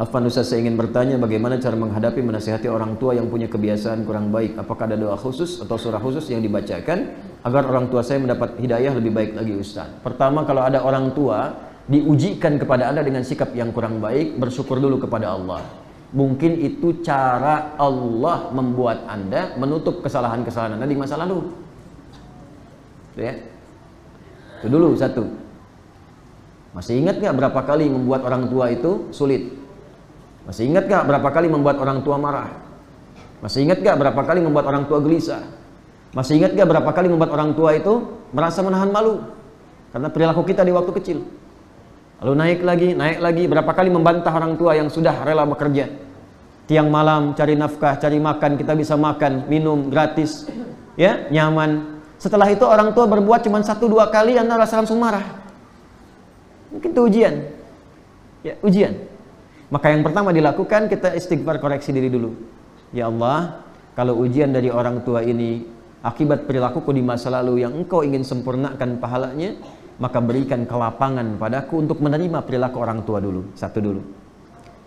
Afwan Ustaz, saya ingin bertanya bagaimana cara menghadapi menasihati orang tua yang punya kebiasaan kurang baik. Apakah ada doa khusus atau surah khusus yang dibacakan agar orang tua saya mendapat hidayah lebih baik lagi Ustaz? Pertama, kalau ada orang tua diujikan kepada Anda dengan sikap yang kurang baik, bersyukur dulu kepada Allah. Mungkin itu cara Allah membuat Anda menutup kesalahan-kesalahan Anda di masa lalu. Ya. Itu dulu satu. Masih ingat gak berapa kali membuat orang tua itu sulit? Masih ingat gak berapa kali membuat orang tua marah? Masih ingat gak berapa kali membuat orang tua gelisah? Masih ingat gak berapa kali membuat orang tua itu merasa menahan malu karena perilaku kita di waktu kecil? Lalu naik lagi, berapa kali membantah orang tua yang sudah rela bekerja. Tiang malam cari nafkah, cari makan, kita bisa makan, minum gratis, ya, nyaman. Setelah itu orang tua berbuat cuma 1-2 kali, Anda rasa langsung marah. Mungkin itu ujian. Ya, ujian. Maka yang pertama dilakukan, kita istighfar, koreksi diri dulu. Ya Allah, kalau ujian dari orang tua ini akibat perilakuku di masa lalu yang Engkau ingin sempurnakan pahalanya, maka berikan kelapangan padaku untuk menerima perilaku orang tua dulu. Satu dulu.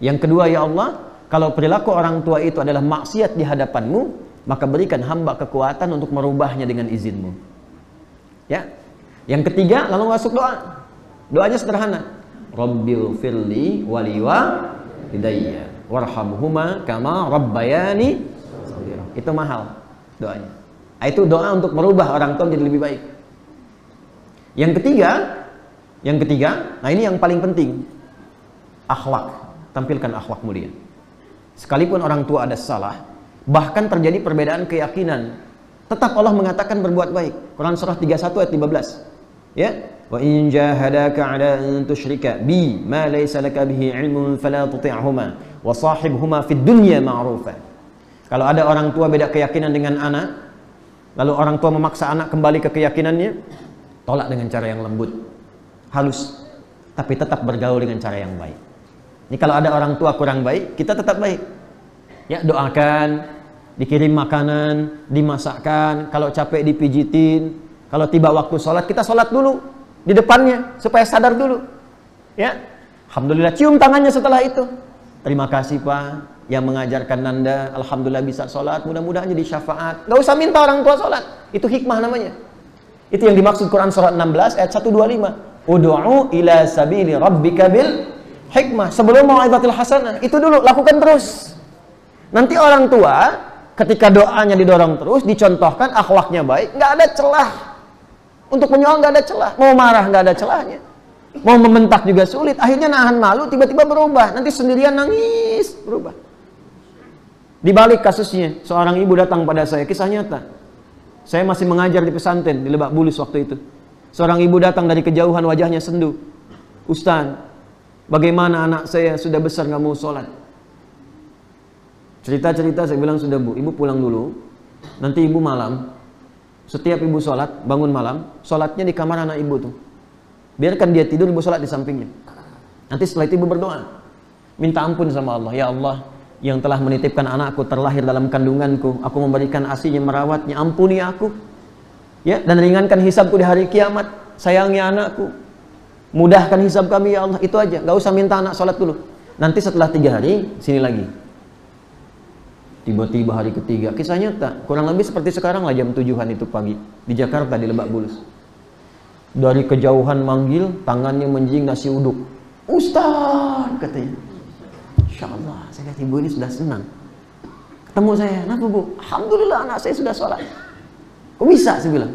Yang kedua, ya Allah, kalau perilaku orang tua itu adalah maksiat di hadapanmu, maka berikan hamba kekuatan untuk merubahnya dengan izinmu. Ya. Yang ketiga, lalu masuk doa. Doanya sederhana. Rabbil firli waliwa hidayah warhamhuma kama rabbayani shaghira. Itu mahal doanya. Itu doa untuk merubah orang tua menjadi lebih baik. Yang ketiga, nah ini yang paling penting. Akhlak, tampilkan akhlak mulia. Sekalipun orang tua ada salah, bahkan terjadi perbedaan keyakinan, tetap Allah mengatakan berbuat baik. Quran surah 31 ayat 15. Ya, wa in jahadaka 'ala an tusyrika bi ma laysa laka bihi 'ilmun fala tuti'huma wa shahibhuma fid dunya ma'rufa. Kalau ada orang tua beda keyakinan dengan anak, lalu orang tua memaksa anak kembali ke keyakinannya, tolak dengan cara yang lembut, halus, tapi tetap bergaul dengan cara yang baik. Ini kalau ada orang tua kurang baik, kita tetap baik. Ya, doakan, dikirim makanan, dimasakkan, kalau capek dipijitin. Kalau tiba waktu sholat, kita sholat dulu di depannya supaya sadar dulu. Ya, alhamdulillah, cium tangannya setelah itu. Terima kasih Pak yang mengajarkan Nanda. Alhamdulillah bisa sholat. Mudah-mudahan jadi syafaat. Gak usah minta orang tua sholat. Itu hikmah namanya. Itu yang dimaksud Quran surat 16 ayat 125. Udu'u ila sabili rabbika bil hikmah. Sebelum mau'izatil hasanah, itu dulu lakukan terus. Nanti orang tua ketika doanya didorong terus, dicontohkan akhlaknya baik, nggak ada celah. Untuk menyolong nggak ada celah, mau marah nggak ada celahnya, mau membentak juga sulit. Akhirnya nahan malu, tiba-tiba berubah, nanti sendirian nangis, berubah. Di balik kasusnya, seorang ibu datang pada saya, kisah nyata. Saya masih mengajar di pesantren di Lebak Bulus waktu itu. Seorang ibu datang dari kejauhan, wajahnya sendu. Ustaz, bagaimana anak saya sudah besar nggak mau sholat? Cerita-cerita saya bilang, sudah Bu, ibu pulang dulu. Nanti ibu malam, setiap ibu sholat, bangun malam, sholatnya di kamar anak ibu tuh. Biarkan dia tidur, ibu sholat di sampingnya. Nanti setelah itu ibu berdoa, minta ampun sama Allah. Ya Allah, yang telah menitipkan anakku terlahir dalam kandunganku, aku memberikan ASI-nya, merawatnya, ampuni aku. Ya, dan ringankan hisabku di hari kiamat. Sayangi anakku, mudahkan hisab kami ya Allah. Itu aja, gak usah minta anak sholat dulu. Nanti setelah 3 hari, sini lagi. Tiba-tiba hari ketiga, kisah nyata, kurang lebih seperti sekarang lah jam 7-an itu pagi di Jakarta di Lebak Bulus. Dari kejauhan manggil, tangannya menjing nasi uduk. Ustaz, katanya. Insya Allah, saya kata ibu ini sudah senang. Ketemu saya, kenapa Bu? Alhamdulillah anak saya sudah sholat. Kok bisa? Saya bilang.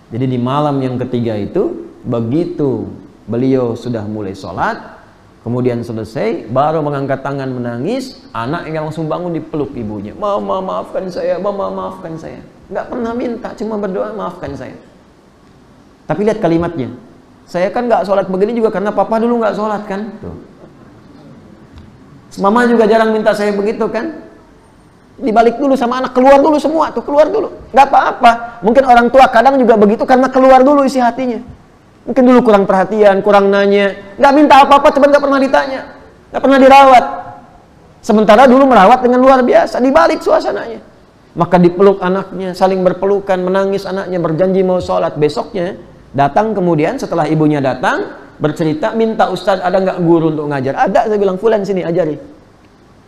Jadi di malam yang ketiga itu, begitu beliau sudah mulai sholat, kemudian selesai, baru mengangkat tangan menangis, anak yang langsung bangun dipeluk ibunya. Mama maafkan saya, mama maafkan saya. Nggak pernah minta, cuma berdoa maafkan saya. Tapi lihat kalimatnya. Saya kan nggak sholat begini juga karena papa dulu nggak sholat kan. Tuh. Mama juga jarang minta saya begitu kan. Dibalik dulu sama anak, keluar dulu semua tuh, keluar dulu. Nggak apa-apa. Mungkin orang tua kadang juga begitu karena keluar dulu isi hatinya. Mungkin dulu kurang perhatian, kurang nanya, nggak minta apa-apa, cuman nggak pernah ditanya, nggak pernah dirawat. Sementara dulu merawat dengan luar biasa, dibalik suasananya. Maka dipeluk anaknya, saling berpelukan, menangis anaknya, berjanji mau sholat. Besoknya datang kemudian setelah ibunya datang, bercerita, minta Ustadz ada nggak guru untuk ngajar? Ada, saya bilang, Fulan sini ajari.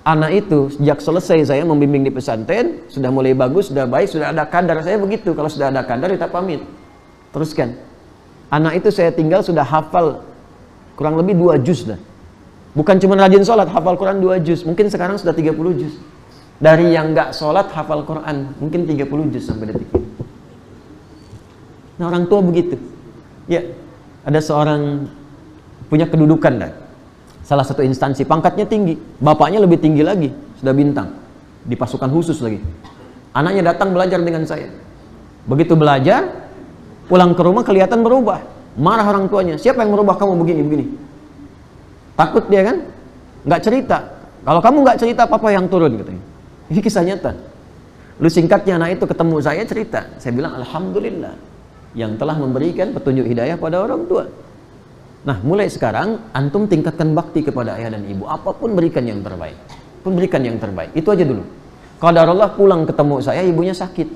Anak itu sejak selesai saya membimbing di pesantren, sudah mulai bagus, sudah baik, sudah ada kadar. Saya begitu, kalau sudah ada kadar kita pamit. Teruskan. Anak itu saya tinggal sudah hafal kurang lebih 2 juz dah. Bukan cuma rajin sholat, hafal Quran 2 juz. Mungkin sekarang sudah 30 juz. Dari yang nggak sholat hafal Quran, mungkin 30 juz sampai detik ini. Nah, orang tua begitu. Ya, ada seorang punya kedudukan dah. Salah satu instansi, pangkatnya tinggi, bapaknya lebih tinggi lagi, sudah bintang, di pasukan khusus lagi. Anaknya datang belajar dengan saya. Begitu belajar, pulang ke rumah kelihatan berubah. Marah orang tuanya, siapa yang merubah kamu begini-begini? Takut dia kan? Nggak cerita. Kalau kamu nggak cerita, papa yang turun katanya. Ini kisah nyata. Lu singkatnya anak itu ketemu saya cerita. Saya bilang, alhamdulillah yang telah memberikan petunjuk hidayah pada orang tua. Nah, mulai sekarang antum tingkatkan bakti kepada ayah dan ibu. Apapun berikan yang terbaik. Pun berikan yang terbaik. Itu aja dulu. Qadarullah pulang ketemu saya, ibunya sakit.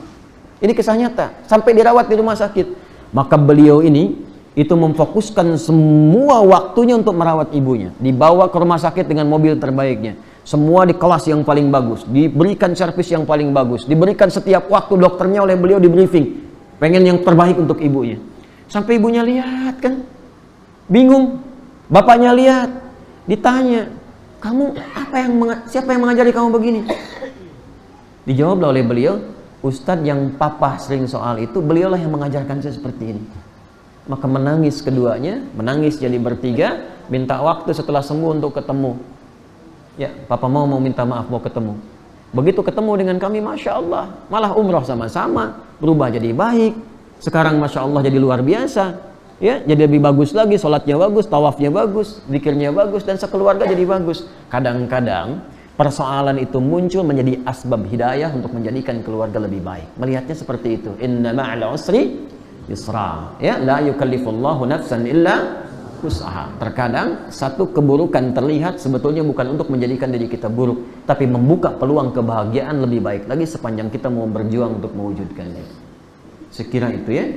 Ini kisah nyata. Sampai dirawat di rumah sakit. Maka beliau ini itu memfokuskan semua waktunya untuk merawat ibunya. Dibawa ke rumah sakit dengan mobil terbaiknya. Semua di kelas yang paling bagus. Diberikan servis yang paling bagus. Diberikan setiap waktu dokternya oleh beliau di briefing. Pengen yang terbaik untuk ibunya. Sampai ibunya lihat kan. Bingung, bapaknya lihat, ditanya, kamu siapa yang mengajari kamu begini? Dijawab oleh beliau, Ustadz yang papa sering soal itu, beliaulah yang mengajarkan saya seperti ini. Maka menangis keduanya, menangis jadi bertiga, minta waktu setelah sembuh untuk ketemu. Ya, papa mau minta maaf, mau ketemu. Begitu ketemu dengan kami, Masya Allah, malah umroh sama-sama, berubah jadi baik. Sekarang Masya Allah jadi luar biasa. Ya, jadi lebih bagus lagi, sholatnya bagus, tawafnya bagus, zikirnya bagus, dan sekeluarga jadi bagus. Kadang-kadang persoalan itu muncul menjadi asbab hidayah untuk menjadikan keluarga lebih baik. Melihatnya seperti itu. Inna ma'al usri yusra. Ya, la yukallifullahu nafsan illa wus'aha. Terkadang satu keburukan terlihat sebetulnya bukan untuk menjadikan diri kita buruk, tapi membuka peluang kebahagiaan lebih baik lagi sepanjang kita mau berjuang untuk mewujudkannya. Sekira itu ya.